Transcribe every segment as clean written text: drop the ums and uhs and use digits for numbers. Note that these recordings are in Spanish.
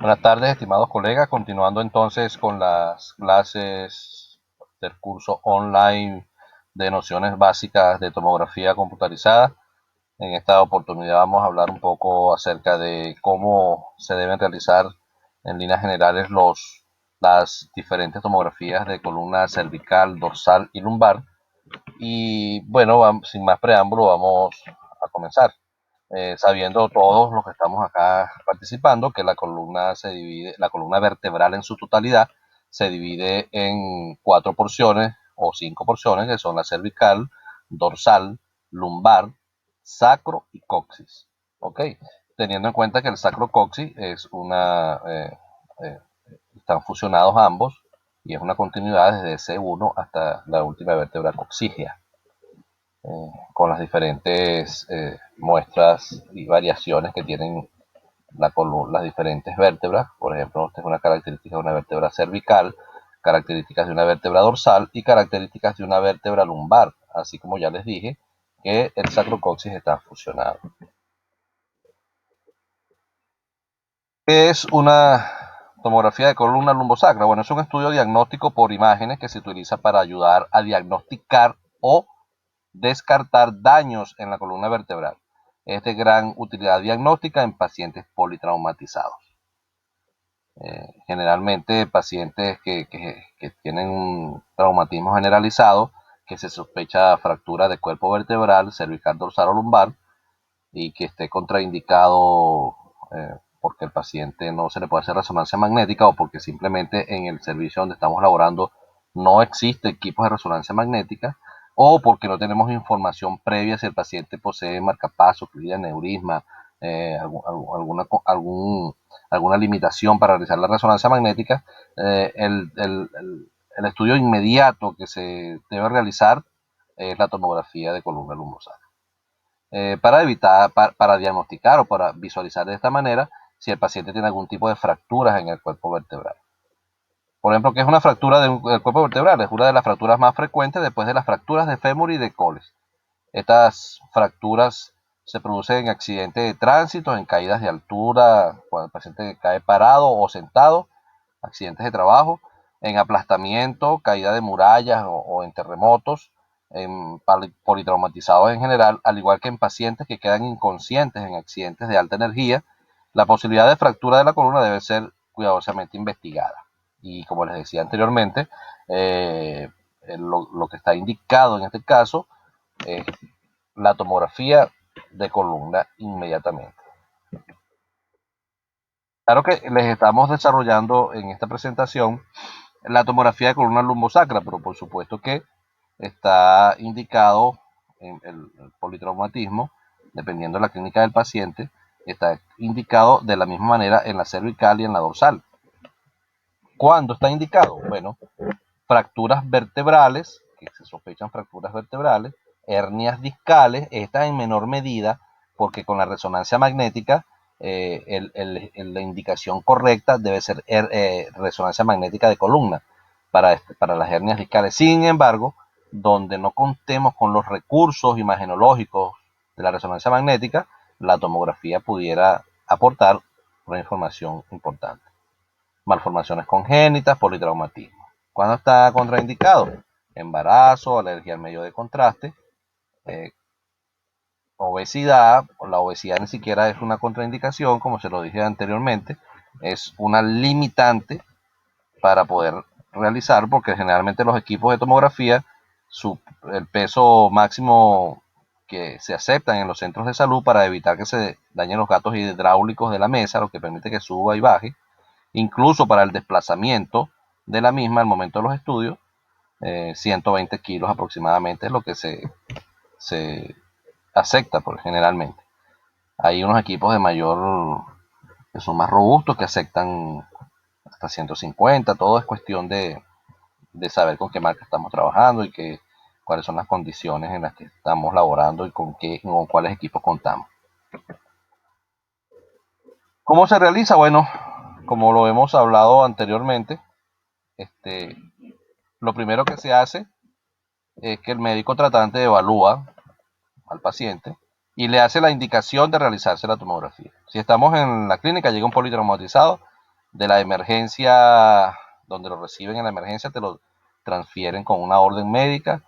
Buenas tardes, estimados colegas. Continuando entonces con las clases del curso online de nociones básicas de tomografía computarizada. En esta oportunidad vamos a hablar un poco acerca de cómo se deben realizar en líneas generales las diferentes tomografías de columna cervical, dorsal y lumbar. Y bueno, sin más preámbulo, vamos a comenzar. Sabiendo todos los que estamos acá participando que la columna vertebral en su totalidad se divide en 4 porciones o 5 porciones, que son la cervical, dorsal, lumbar, sacro y coxis. ¿Ok? Teniendo en cuenta que el sacro-coxis eh, están fusionados ambos y es una continuidad desde C1 hasta la última vértebra coxígea, con las diferentes muestras y variaciones que tienen las diferentes vértebras. Por ejemplo, esta es una característica de una vértebra cervical, características de una vértebra dorsal y características de una vértebra lumbar, así como ya les dije que el sacrocoxis está fusionado. ¿Qué es una tomografía de columna lumbosacra? Bueno, es un estudio diagnóstico por imágenes que se utiliza para ayudar a diagnosticar o descartar daños en la columna vertebral. Es de gran utilidad diagnóstica en pacientes politraumatizados. Generalmente pacientes que tienen un traumatismo generalizado, que se sospecha fractura de cuerpo vertebral, cervical, dorsal o lumbar, y que esté contraindicado porque el paciente no se le puede hacer resonancia magnética, o porque simplemente en el servicio donde estamos laborando no existe equipos de resonancia magnética, o porque no tenemos información previa si el paciente posee marcapasos, fluida, aneurisma, alguna limitación para realizar la resonancia magnética. El estudio inmediato que se debe realizar es la tomografía de columna lumbosacra, para diagnosticar o para visualizar de esta manera si el paciente tiene algún tipo de fracturas en el cuerpo vertebral. Por ejemplo, ¿qué es una fractura del cuerpo vertebral? Es una de las fracturas más frecuentes después de las fracturas de fémur y de coles. Estas fracturas se producen en accidentes de tránsito, en caídas de altura, cuando el paciente cae parado o sentado, accidentes de trabajo, en aplastamiento, caída de murallas o en terremotos, en politraumatizados en general, al igual que en pacientes que quedan inconscientes en accidentes de alta energía. La posibilidad de fractura de la columna debe ser cuidadosamente investigada. Y como les decía anteriormente, lo que está indicado en este caso es la tomografía de columna inmediatamente. Claro que les estamos desarrollando en esta presentación la tomografía de columna lumbosacra, pero por supuesto que está indicado en el politraumatismo, dependiendo de la clínica del paciente, está indicado de la misma manera en la cervical y en la dorsal. ¿Cuándo está indicado? Bueno, fracturas vertebrales, que se sospechan fracturas vertebrales, hernias discales, estas en menor medida, porque con la resonancia magnética la indicación correcta debe ser resonancia magnética de columna para las hernias discales. Sin embargo, donde no contemos con los recursos imagenológicos de la resonancia magnética, la tomografía pudiera aportar una información importante. Malformaciones congénitas, politraumatismo. ¿Cuándo está contraindicado? Embarazo, alergia al medio de contraste, eh, obesidad. La obesidad ni siquiera es una contraindicación, como se lo dije anteriormente, es una limitante para poder realizar, porque generalmente los equipos de tomografía, el peso máximo que se aceptan en los centros de salud para evitar que se dañen los gatos hidráulicos de la mesa, lo que permite que suba y baje, incluso para el desplazamiento de la misma al momento de los estudios, 120 kilos aproximadamente es lo que se acepta generalmente. Hay unos equipos de mayor, que son más robustos, que aceptan hasta 150. Todo es cuestión de saber con qué marca estamos trabajando y cuáles son las condiciones en las que estamos laborando y con cuáles equipos contamos. ¿Cómo se realiza? Bueno, como lo hemos hablado anteriormente, lo primero que se hace es que el médico tratante evalúa al paciente y le hace la indicación de realizarse la tomografía. Si estamos en la clínica, llega un politraumatizado, de la emergencia, donde lo reciben en la emergencia, te lo transfieren con una orden médica,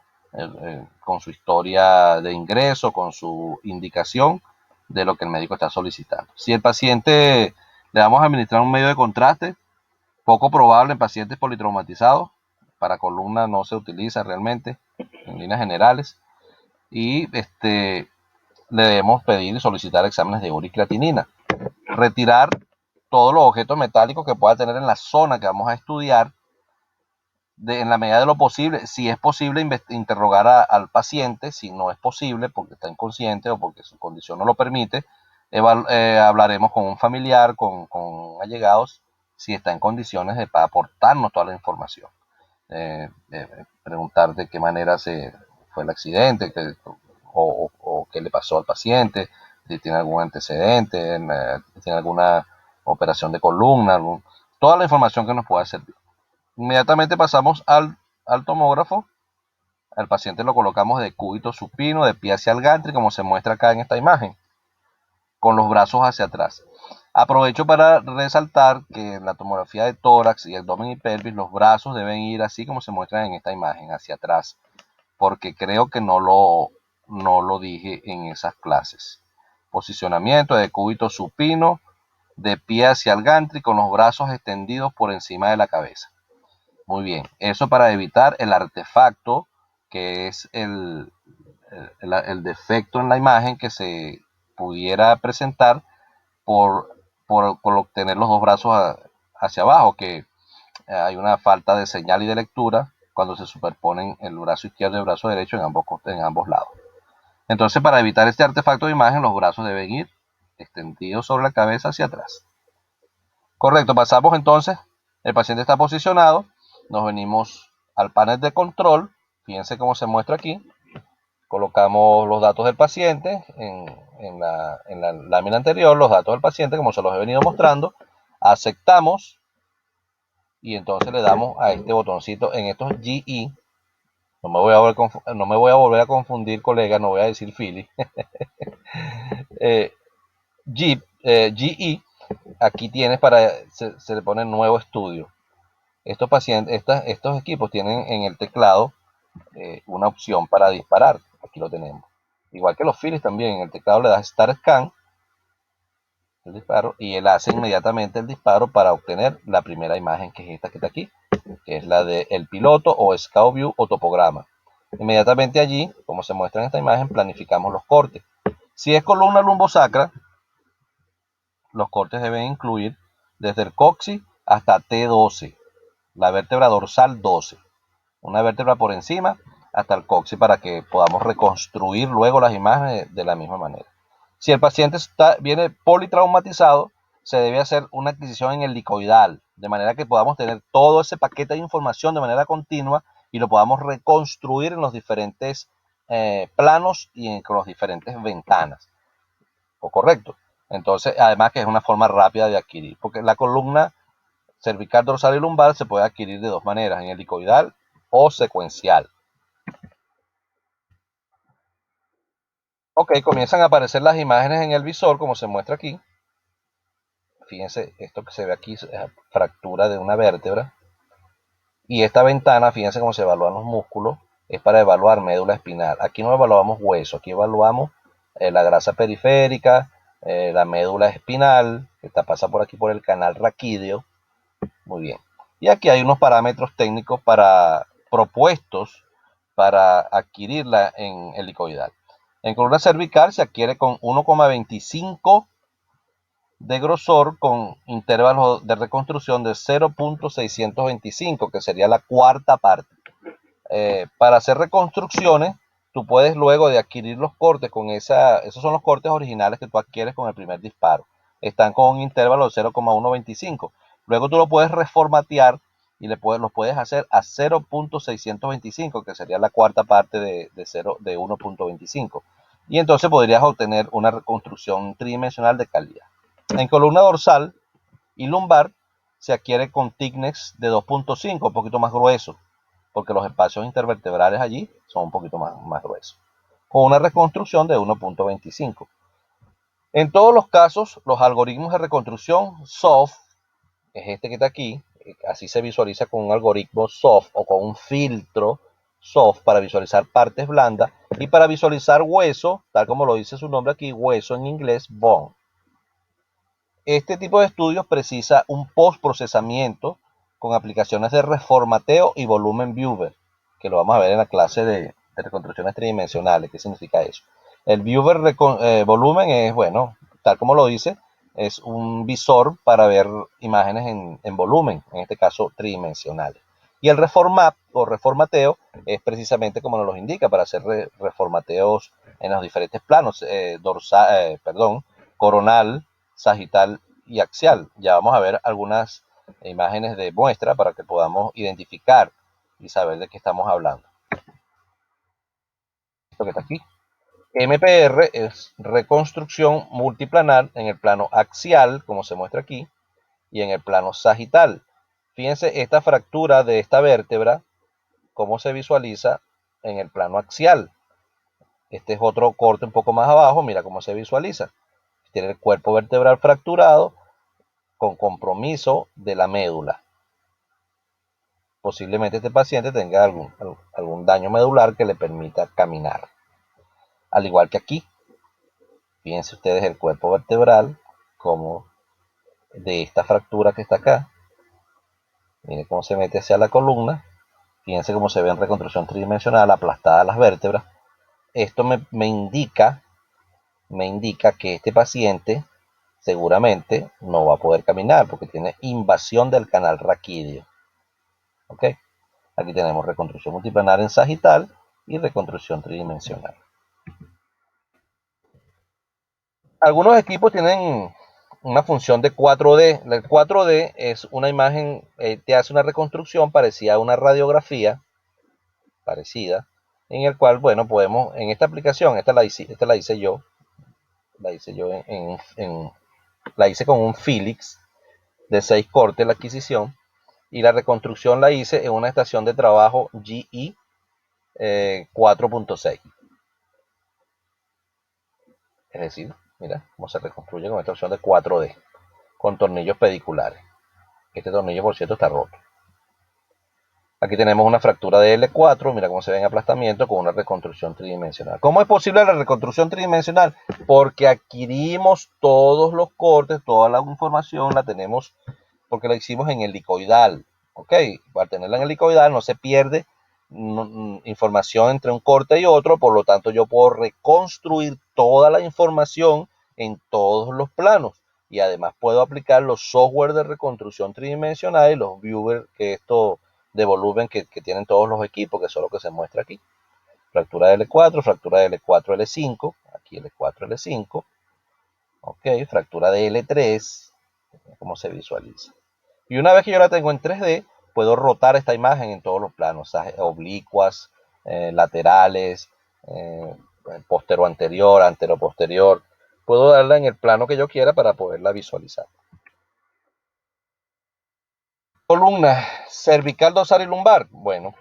con su historia de ingreso, con su indicación de lo que el médico está solicitando. Si el paciente le vamos a administrar un medio de contraste, poco probable en pacientes politraumatizados, para columna no se utiliza realmente en líneas generales, y le debemos pedir y solicitar exámenes de urea y creatinina. Retirar todos los objetos metálicos que pueda tener en la zona que vamos a estudiar, en la medida de lo posible. Si es posible, interrogar al paciente. Si no es posible porque está inconsciente o porque su condición no lo permite, hablaremos con un familiar, con allegados, si está en condiciones de aportarnos toda la información. Preguntar de qué manera fue el accidente, o qué le pasó al paciente, si tiene algún antecedente, si tiene alguna operación de columna, toda la información que nos pueda servir. Inmediatamente pasamos al tomógrafo. Al paciente lo colocamos de cúbito supino, de pie hacia el gantry, como se muestra acá en esta imagen, con los brazos hacia atrás. Aprovecho para resaltar que en la tomografía de tórax y abdomen y pelvis, los brazos deben ir así como se muestran en esta imagen, hacia atrás, porque creo que no lo dije en esas clases. Posicionamiento de cúbito supino, de pie hacia el gantry, con los brazos extendidos por encima de la cabeza. Muy bien, eso para evitar el artefacto, que es el defecto en la imagen que se pudiera presentar por obtener los dos brazos hacia abajo, que hay una falta de señal y de lectura cuando se superponen el brazo izquierdo y el brazo derecho en ambos lados. Entonces, para evitar este artefacto de imagen, los brazos deben ir extendidos sobre la cabeza hacia atrás. Correcto, pasamos entonces, el paciente está posicionado, nos venimos al panel de control. Fíjense cómo se muestra aquí. Colocamos los datos del paciente en la lámina anterior, los datos del paciente como se los he venido mostrando. Aceptamos y entonces le damos a este botoncito en estos GE. No me voy a volver a confundir, colega, no voy a decir Philly. GE, aquí tienes se le pone nuevo estudio. Estos equipos tienen en el teclado una opción para disparar. Aquí lo tenemos. Igual que los Philips también, en el teclado le das Start Scan, el disparo, y él hace inmediatamente el disparo para obtener la primera imagen, que es esta que está aquí, que es la del piloto o Scout View o topograma. Inmediatamente allí, como se muestra en esta imagen, planificamos los cortes. Si es columna lumbosacra, los cortes deben incluir desde el coxis hasta T12, la vértebra dorsal 12, una vértebra por encima hasta el coxis, para que podamos reconstruir luego las imágenes de la misma manera. Si el paciente viene politraumatizado, se debe hacer una adquisición en el helicoidal, de manera que podamos tener todo ese paquete de información de manera continua y lo podamos reconstruir en los diferentes planos y con las diferentes ventanas. ¿O correcto? Entonces, además que es una forma rápida de adquirir, porque la columna cervical, dorsal y lumbar se puede adquirir de dos maneras, en helicoidal o secuencial. Ok, comienzan a aparecer las imágenes en el visor, como se muestra aquí. Fíjense, esto que se ve aquí es fractura de una vértebra. Y esta ventana, fíjense cómo se evalúan los músculos, es para evaluar médula espinal. Aquí no evaluamos hueso, aquí evaluamos la grasa periférica, la médula espinal, que pasa por aquí por el canal raquídeo. Muy bien. Y aquí hay unos parámetros técnicos propuestos para adquirirla en helicoidal. En columna cervical se adquiere con 1,25 de grosor, con intervalos de reconstrucción de 0.625, que sería la cuarta parte. Para hacer reconstrucciones, tú puedes, luego de adquirir los cortes esos son los cortes originales que tú adquieres con el primer disparo. Están con un intervalo de 0,125. Luego tú lo puedes reformatear y los puedes hacer a 0.625, que sería la cuarta parte de 1.25. Y entonces podrías obtener una reconstrucción tridimensional de calidad. En columna dorsal y lumbar se adquiere con thickness de 2.5, un poquito más grueso, porque los espacios intervertebrales allí son un poquito más gruesos, con una reconstrucción de 1.25. En todos los casos, los algoritmos de reconstrucción soft es este que está aquí. Así se visualiza con un algoritmo soft o con un filtro soft para visualizar partes blandas y para visualizar hueso, tal como lo dice su nombre aquí, hueso en inglés, bone. Este tipo de estudios precisa un postprocesamiento con aplicaciones de reformateo y volumen viewer, que lo vamos a ver en la clase de reconstrucciones tridimensionales. ¿Qué significa eso? El viewer volumen es, bueno, tal como lo dice, es un visor para ver imágenes en volumen, en este caso tridimensionales. Y el reformat o reformateo es precisamente como nos lo indica, para hacer reformateos en los diferentes planos, coronal, sagital y axial. Ya vamos a ver algunas imágenes de muestra para que podamos identificar y saber de qué estamos hablando. Esto que está aquí. MPR es reconstrucción multiplanar en el plano axial, como se muestra aquí, y en el plano sagital. Fíjense esta fractura de esta vértebra, cómo se visualiza en el plano axial. Este es otro corte un poco más abajo, mira cómo se visualiza. Tiene el cuerpo vertebral fracturado con compromiso de la médula. Posiblemente este paciente tenga algún daño medular que le permita caminar. Al igual que aquí, fíjense ustedes el cuerpo vertebral, como de esta fractura que está acá. Miren cómo se mete hacia la columna. Fíjense cómo se ve en reconstrucción tridimensional, aplastadas las vértebras. Esto me indica que este paciente seguramente no va a poder caminar porque tiene invasión del canal raquídeo. ¿Ok? Aquí tenemos reconstrucción multiplanar en sagital y reconstrucción tridimensional. Algunos equipos tienen una función de 4D. El 4D es una imagen, te hace una reconstrucción parecida a una radiografía, parecida, en el cual, bueno, podemos, en esta aplicación, esta la hice yo, la hice con un Philips de 6 cortes la adquisición, y la reconstrucción la hice en una estación de trabajo GE 4.6. Es decir, mira cómo se reconstruye con esta opción de 4D, con tornillos pediculares. Este tornillo, por cierto, está roto. Aquí tenemos una fractura de L4, mira cómo se ve en aplastamiento con una reconstrucción tridimensional. ¿Cómo es posible la reconstrucción tridimensional? Porque adquirimos todos los cortes, toda la información la tenemos porque la hicimos en helicoidal. ¿Ok? Para tenerla en helicoidal no se pierde información entre un corte y otro, por lo tanto yo puedo reconstruir toda la información en todos los planos. Y además puedo aplicar los software de reconstrucción tridimensional y los viewers que esto de volumen que tienen todos los equipos, que son lo que se muestra aquí. Fractura de L4, fractura de L4, L5, aquí L4, L5, ok, fractura de L3, cómo se visualiza. Y una vez que yo la tengo en 3D, puedo rotar esta imagen en todos los planos, oblicuas, laterales, postero anterior, antero posterior. Puedo darla en el plano que yo quiera para poderla visualizar. Columna cervical, dorsal y lumbar. Bueno,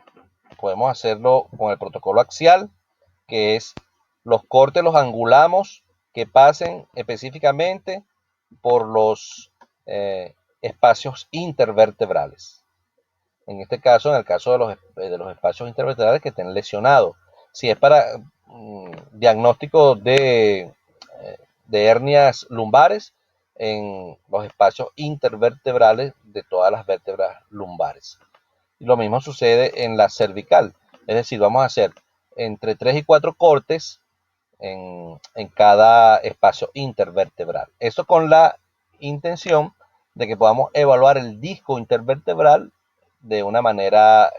podemos hacerlo con el protocolo axial, que es los cortes los angulamos que pasen específicamente por los espacios intervertebrales. En este caso, en el caso de los espacios intervertebrales que estén lesionados. Si es para diagnóstico de hernias lumbares, en los espacios intervertebrales de todas las vértebras lumbares. Y lo mismo sucede en la cervical. Es decir, vamos a hacer entre 3 y 4 cortes en cada espacio intervertebral. Eso con la intención de que podamos evaluar el disco intervertebral de una manera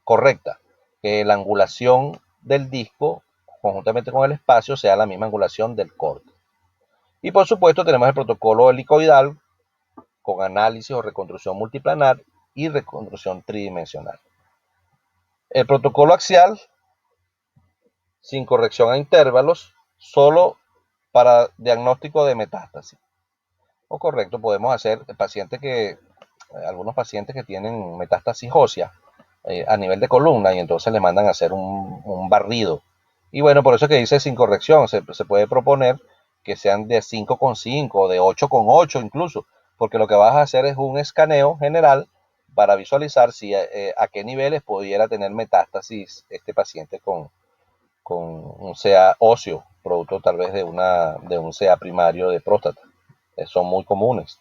correcta, que la angulación del disco conjuntamente con el espacio sea la misma angulación del corte. Y por supuesto tenemos el protocolo helicoidal con análisis o reconstrucción multiplanar y reconstrucción tridimensional. El protocolo axial sin corrección a intervalos, solo para diagnóstico de metástasis. O correcto, podemos hacer algunos pacientes que tienen metástasis ósea a nivel de columna y entonces le mandan a hacer un barrido. Y bueno, por eso es que dice sin corrección, se puede proponer que sean de 5,5 o de 8,8 incluso, porque lo que vas a hacer es un escaneo general para visualizar si a qué niveles pudiera tener metástasis este paciente con un CA óseo, producto tal vez de un CA primario de próstata. Son muy comunes.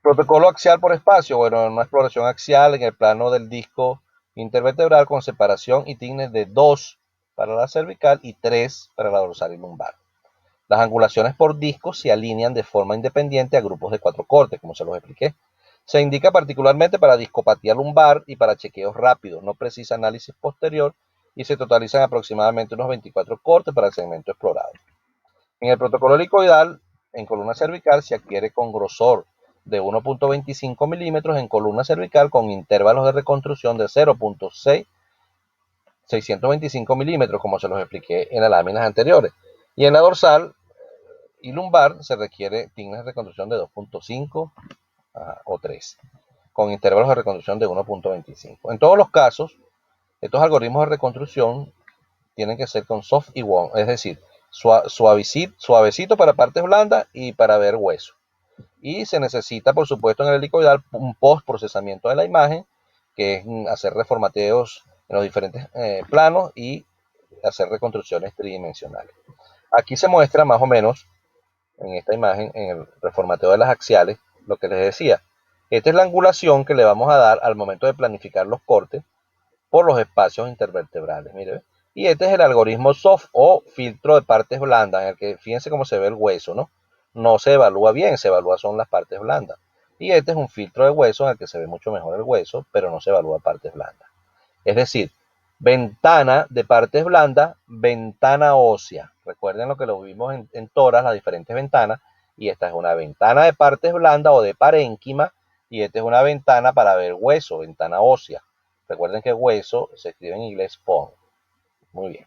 Protocolo axial por espacio, bueno, una exploración axial en el plano del disco intervertebral con separación y tines de 2 para la cervical y 3 para la dorsal y lumbar. Las angulaciones por disco se alinean de forma independiente a grupos de 4 cortes, como se los expliqué. Se indica particularmente para discopatía lumbar y para chequeos rápidos, no precisa análisis posterior y se totalizan aproximadamente unos 24 cortes para el segmento explorado. En el protocolo helicoidal, en columna cervical, se adquiere con grosor de 1.25 milímetros en columna cervical con intervalos de reconstrucción de 0.625 milímetros, como se los expliqué en las láminas anteriores. Y en la dorsal y lumbar se requiere tignes de reconstrucción de 2.5 o 3, con intervalos de reconstrucción de 1.25. En todos los casos, estos algoritmos de reconstrucción tienen que ser con soft y warm, es decir, suavecito para partes blandas y para ver hueso. Y se necesita, por supuesto, en el helicoidal un post-procesamiento de la imagen, que es hacer reformateos en los diferentes planos y hacer reconstrucciones tridimensionales. Aquí se muestra más o menos, en esta imagen, en el reformateo de las axiales, lo que les decía. Esta es la angulación que le vamos a dar al momento de planificar los cortes por los espacios intervertebrales. Mire, y este es el algoritmo SOFT o filtro de partes blandas, en el que fíjense cómo se ve el hueso, ¿no? No se evalúa bien, se evalúa son las partes blandas. Y este es un filtro de hueso en el que se ve mucho mejor el hueso, pero no se evalúa partes blandas. Es decir, ventana de partes blandas, ventana ósea. Recuerden lo que lo vimos en toras, las diferentes ventanas. Y esta es una ventana de partes blandas o de parénquima. Y esta es una ventana para ver hueso, ventana ósea. Recuerden que hueso se escribe en inglés bone. Muy bien.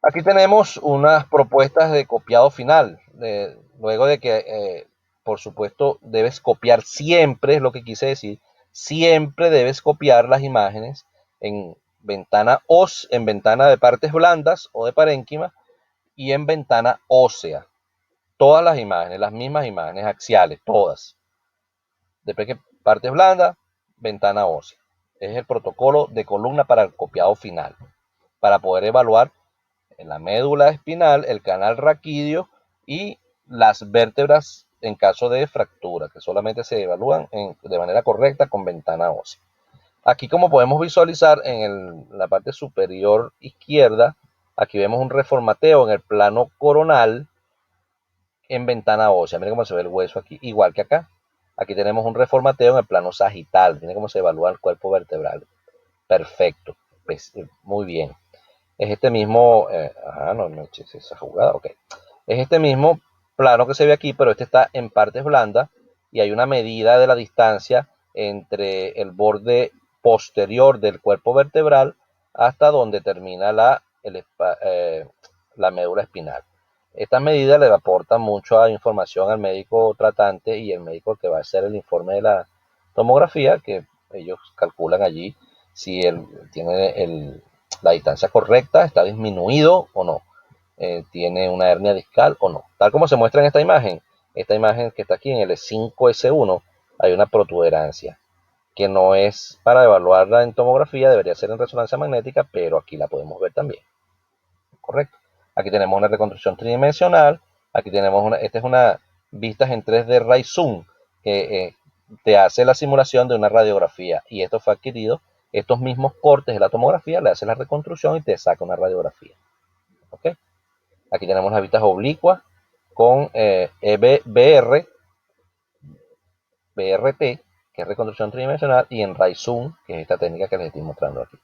Aquí tenemos unas propuestas de copiado final. Luego de que, por supuesto, debes copiar siempre, es lo que quise decir, siempre debes copiar las imágenes en ventana en ventana de partes blandas o de parénquima y en ventana ósea. Todas las imágenes, las mismas imágenes axiales, todas. Después que partes blandas, ventana ósea. Es el protocolo de columna para el copiado final, para poder evaluar en la médula espinal, el canal raquídeo y las vértebras en caso de fractura, que solamente se evalúan de manera correcta con ventana ósea. Aquí, como podemos visualizar en la parte superior izquierda, aquí vemos un reformateo en el plano coronal en ventana ósea. Miren cómo se ve el hueso aquí, igual que acá. Aquí tenemos un reformateo en el plano sagital. Miren cómo se evalúa el cuerpo vertebral. Perfecto. Pues, muy bien. Es este mismo, no eches esa jugada, ok. Es este mismo plano que se ve aquí, pero este está en partes blandas y hay una medida de la distancia entre el borde posterior del cuerpo vertebral hasta donde termina la médula espinal. Estas medidas le aportan mucha información al médico tratante y el médico que va a hacer el informe de la tomografía, que ellos calculan allí si él tiene la distancia correcta, está disminuido o no, tiene una hernia discal o no. Tal como se muestra en esta imagen que está aquí en el 5S1, hay una protuberancia que no es para evaluarla en tomografía, debería ser en resonancia magnética, pero aquí la podemos ver también. Correcto. Aquí tenemos una reconstrucción tridimensional, aquí tenemos esta es una vistas en 3D Ray Zoom, que te hace la simulación de una radiografía, y esto fue adquirido, estos mismos cortes de la tomografía, le hace la reconstrucción y te saca una radiografía. ¿Okay? Aquí tenemos las vistas oblicuas con BRT, que es reconstrucción tridimensional, y en Ray Zoom, que es esta técnica que les estoy mostrando aquí.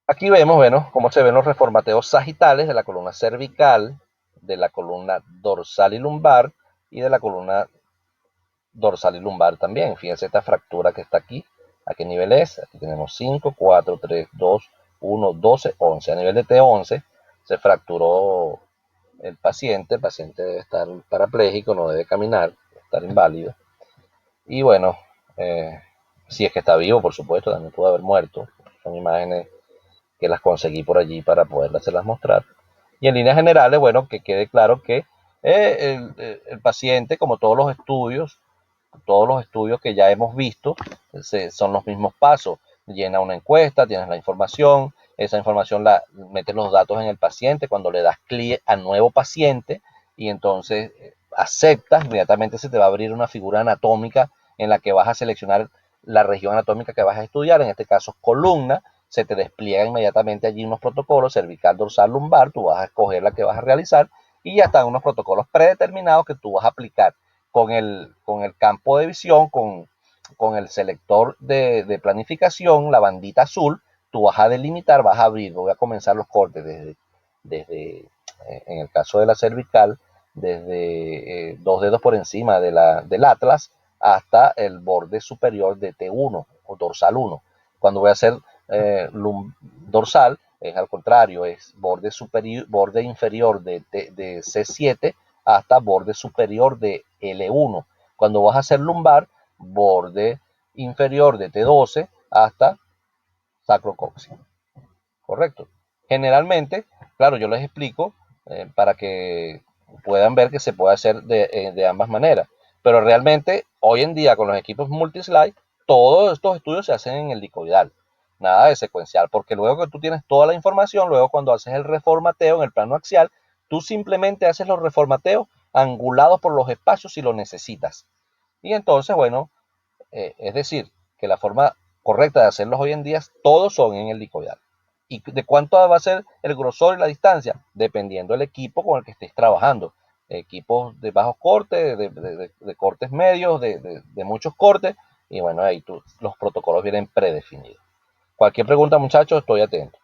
Aquí vemos, bueno, cómo se ven los reformateos sagitales de la columna cervical, de la columna dorsal y lumbar y de la columna dorsal y lumbar también. Fíjense esta fractura que está aquí. ¿A qué nivel es? Aquí tenemos 5, 4, 3, 2, 1, 12, 11. A nivel de T11 se fracturó el paciente debe estar parapléjico, no debe caminar, debe estar inválido. Y bueno, si es que está vivo, por supuesto, también pudo haber muerto. Son imágenes que las conseguí por allí para poderlas mostrar. Y en líneas generales, bueno, que quede claro que el paciente, como todos los estudios que ya hemos visto, son los mismos pasos. Llena una encuesta, tienes la información, esa información la metes los datos en el paciente, cuando le das clic a nuevo paciente y entonces aceptas, inmediatamente se te va a abrir una figura anatómica en la que vas a seleccionar la región anatómica que vas a estudiar, en este caso columna, se te despliega inmediatamente allí unos protocolos, cervical, dorsal, lumbar, tú vas a escoger la que vas a realizar y ya están unos protocolos predeterminados que tú vas a aplicar con el campo de visión, con el selector de planificación, la bandita azul, tú vas a delimitar, vas a abrir, voy a comenzar los cortes desde en el caso de la cervical, desde 2 dedos por encima del atlas hasta el borde superior de T1 o dorsal 1. Cuando voy a hacer dorsal, es al contrario, es borde inferior de C7 hasta borde superior de L1. Cuando vas a hacer lumbar, borde inferior de T12 hasta sacrocoxia. ¿Correcto? Generalmente, claro, yo les explico para que puedan ver que se puede hacer de ambas maneras. Pero realmente, hoy en día, con los equipos multislide, todos estos estudios se hacen en el discoidal. Nada de secuencial, porque luego que tú tienes toda la información, luego cuando haces el reformateo en el plano axial, tú simplemente haces los reformateos angulados por los espacios si lo necesitas. Y entonces, bueno, es decir, que la forma correcta de hacerlos hoy en día, todos son en el discoidal. ¿Y de cuánto va a ser el grosor y la distancia? Dependiendo del equipo con el que estés trabajando. Equipos de bajos cortes, de cortes medios, de muchos cortes, y bueno, ahí los protocolos vienen predefinidos. Cualquier pregunta, muchachos, estoy atento.